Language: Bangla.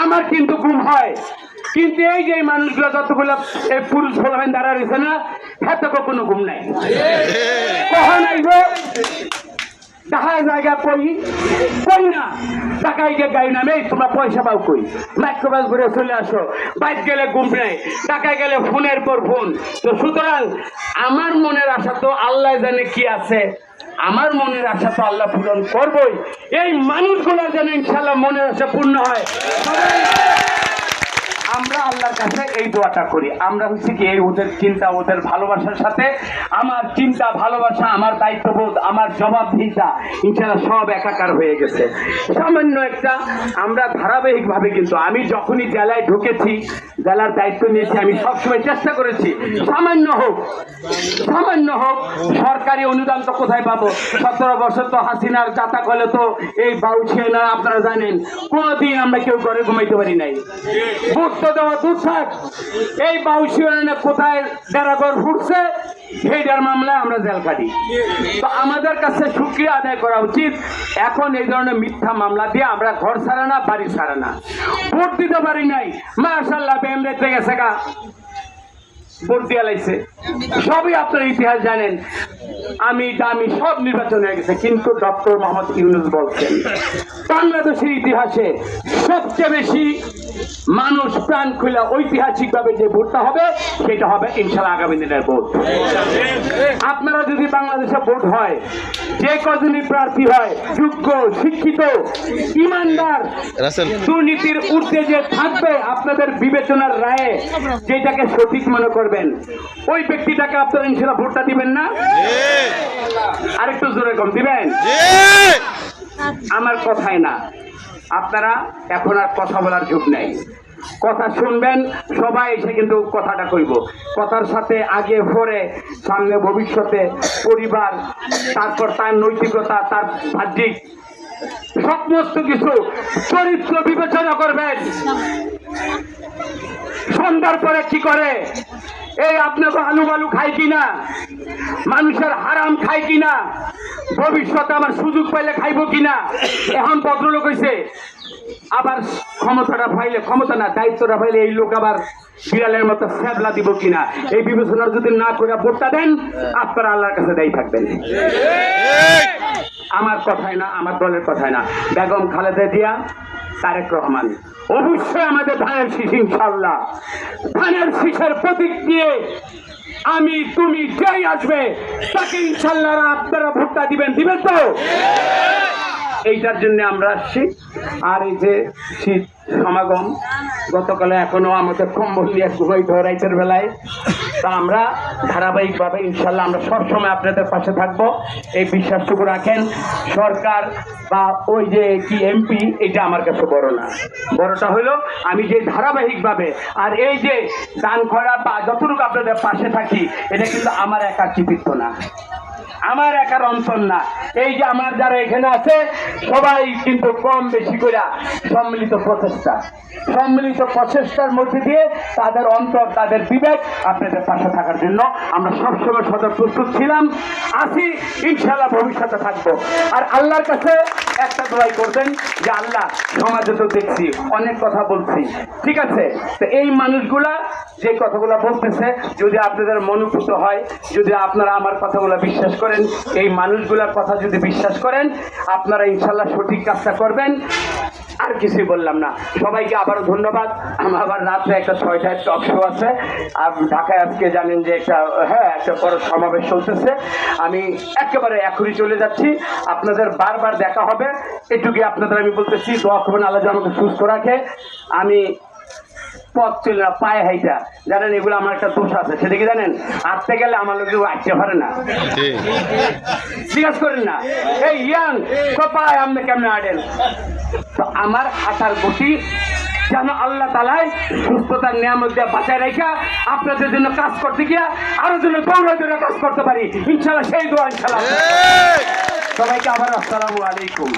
আমার কিন্তু ঘুম হয়, কিন্তু এই যে মানুষগুলো যতগুলো এই পুরুষ ফলাফেন দাঁড়া রয়েছে না, হাতে কোনো ঘুম নাই। কখন আইব দেখা জায়গা কই না টাকাই যে গাড়ি নামে তোমরা পয়সা পাও কই, মাইক্রোবাস ঘুরে চলে আসো, বাইক গেলে ঘুম নেই, টাকায় গেলে ফোনের পর ফোন। তো সুতরাং আমার মনের আশা তো আল্লাহ জানে কি আছে, আমার মনের আশা তো আল্লাহ পূরণ করবই। এই মানুষগুলো যেন ইনশাল্লাহ মনের আশা পূর্ণ হয়, আমরা আল্লাহর কাছে এই দোয়াটা করি। আমরা হচ্ছে কি এই ওদের চিন্তা ওদের ভালোবাসার সাথে আমার চিন্তা ভালোবাসা, আমার দায়িত্ববোধ, আমার জবাবদিহিতা ইনশাআল্লাহ সব একাকার হয়ে গেছে। সামান্য একটা আমরা ধারাবাহিকভাবে কিন্তু আমি যখনই জেলায় ঢুকেছি, জেলার দায়িত্ব নিয়েছি, আমি সবসময় চেষ্টা করেছি সামান্য হোক সরকারি অনুদান তো কোথায় পাবো? 17 বছর তো হাসিনার চাতা কলে তো এই বাউছে না, আপনারা জানেন কোনোদিন আমরা কেউ ঘরে ঘুমাইতে পারি নাই। দেওয়া দূর থাক, এই বাউসিয়ানা কোথায় ডেরাঘর ফুটছে সেইটার মামলায় আমরা জেল কাটি। তো আমাদের কাছে শুকরিয়া আদায় করা উচিত। এখন এই ধরনের মিথ্যা মামলা দিয়ে আমরা ঘর ছাড়া না, বাড়ি ছাড়া না, ভোট দিতে পারি নাই, মাশাআল্লাহ বেমরেতে গেছে গা, ভোট দিয়ে লাইছে। সবই আপনার ইতিহাস জানেন, আমি সব নির্বাচন হয়ে গেছে, কিন্তু ডক্টর মোহাম্মদ ইউনূস বলছেন বাংলাদেশের ইতিহাসে সবচেয়ে বেশি মানুষ প্রাণ খুলে ঐতিহাসিকভাবে যে ভোটটা হবে সেটা হবে ইনশাআল্লাহ আগামী দিনের ভোট। আপনারা যদি বাংলাদেশে ভোট হয়, যে কজনই প্রার্থী হয় যোগ্য, শিক্ষিত, ইমানদার, দুর্নীতির ঊর্ধ্বে যে থাকবে, আপনাদের বিবেচনার রায়ে যেটাকে সঠিক মনে করবেন ওই ব্যক্তিটাকে আপনারা ইনশাআল্লাহ ভোটটা দিবেন না? আরেকটু জোরে কম দিবেন? আমার কথাই না, আপনারা এখন আর কথা বলার যুগ নেই, কথা শুনবেন সবাই এসে কিন্তু কথাটা কইব, কথার সাথে আগে পরে সামনে ভবিষ্যতে পরিবার, তারপর তার নৈতিকতা, তার বাহ্যিক সমস্ত কিছু চরিত্র বিবেচনা করবেন। সন্ধ্যার পরে কি করে, এই আপনাকে আলু বালু খাই কিনা, মানুষের হারাম খাই কিনা, ভবিষ্যতে আমার সুযোগ পাইলে খাইব কিনা, এখন ভদ্রলোক হয়েছে, আবার ক্ষমতাটা পাইলে, ক্ষমতা না দায়িত্বটা পাইলে এই লোক আবার বিড়ালের মতো ফেবলা দিব কিনা, এই বিবেচনার যদি না করে ভোটটা দেন, আপনারা আল্লাহর কাছে দায়ী থাকবেন। আমার কথাই না, আমার দলের কথাই না, বেগম খালেদা জিয়া, তারেক রহমান, অবশ্যই আমাদের ধানের শীষ, ইনশাআল্লাহ ধানের শীষের প্রতীক দিয়ে আমি তুমি যেই আসবে তাকে ইনশাআল্লাহ আপনারা ভোটটা দিবেন তো? এইটার জন্য আমরা আসছি। আর এই যে শীত সমাগম, গতকালে এখনো আমাদের কম্বল নিয়ে ঘুমাইতে হয় রাইতের বেলায়, তা আমরা ধারাবাহিকভাবে ইনশাল্লাহ আমরা সবসময় আপনাদের পাশে থাকবো, এই বিশ্বাসটুকু রাখেন। সরকার বা ওই যে কি এমপি, এটা আমার কাছে বড় না, বড়টা হলো আমি যে ধারাবাহিকভাবে আর এই যে দান করা বা যতটুকু আপনাদের পাশে থাকি, এটা কিন্তু আমার একার কৃতিত্ব না, আমার একার অন্তর না, এই যে আমার যারা এখানে আছে সবাই কিন্তু কম বেশি করে সম্মিলিত প্রচেষ্টার মধ্যে দিয়ে তাদের অন্তর, তাদের বিবেক আপনাদের পাশে থাকার জন্য আমরা সবসময় সদা প্রস্তুত ছিলাম, আছি, ইনশাআল্লাহ ভবিষ্যতে থাকবো। আর আল্লাহর কাছে একটা দোয়াই করবেন যে আল্লাহ, সমাজে তো দেখছি অনেক কথা বলছি, ঠিক আছে, তো এই মানুষগুলা যে কথাগুলো বলতেছে যদি আপনাদের মনোভূত হয়, যদি আপনারা আমার কথাগুলো বিশ্বাস করেন, এই মানুষগুলোর কথা যদি বিশ্বাস করেন, আপনারা ইনশাআল্লাহ সঠিক কাজটা করবেন। আর কিছুই বললাম না, সবাইকে আবারও ধন্যবাদ। আমার আবার রাত্রে একটা 6টায় টক শো আছে, আর ঢাকায় আজকে জানেন যে একটা বড় সমাবেশ চলতেছে, আমি একেবারে এখনই চলে যাচ্ছি, আপনাদের বারবার দেখা হবে, এটুকুই আপনাদের আমি বলতেছি, দোয়া করবেন আল্লাহ যেন আমাকে সুস্থ রাখে। আমি পথ চলে না, পায়ে হাইটা, জানেন এগুলো আমার একটা দোষ আছে, সেটা কি জানেন, হাঁটতে গেলে আমার লোক আসতে পারে না, জিজ্ঞাসা করেন না এই ইয়াং পায়ে আপনি কেমনে হাঁটেন, তো আমার হাঁটার গতি যেন আল্লাহ তাআলাই সুস্থতার নিয়ামত দিয়ে বাঁচায় রেখা আপনাদের জন্য কাজ করতে গিয়া আরো যেন দৌড়ে কাজ করতে পারি ইনশাআল্লাহ, সেই দোয়া ইনশাআল্লাহ। সবাইকে আবার আসসালামু আলাইকুম।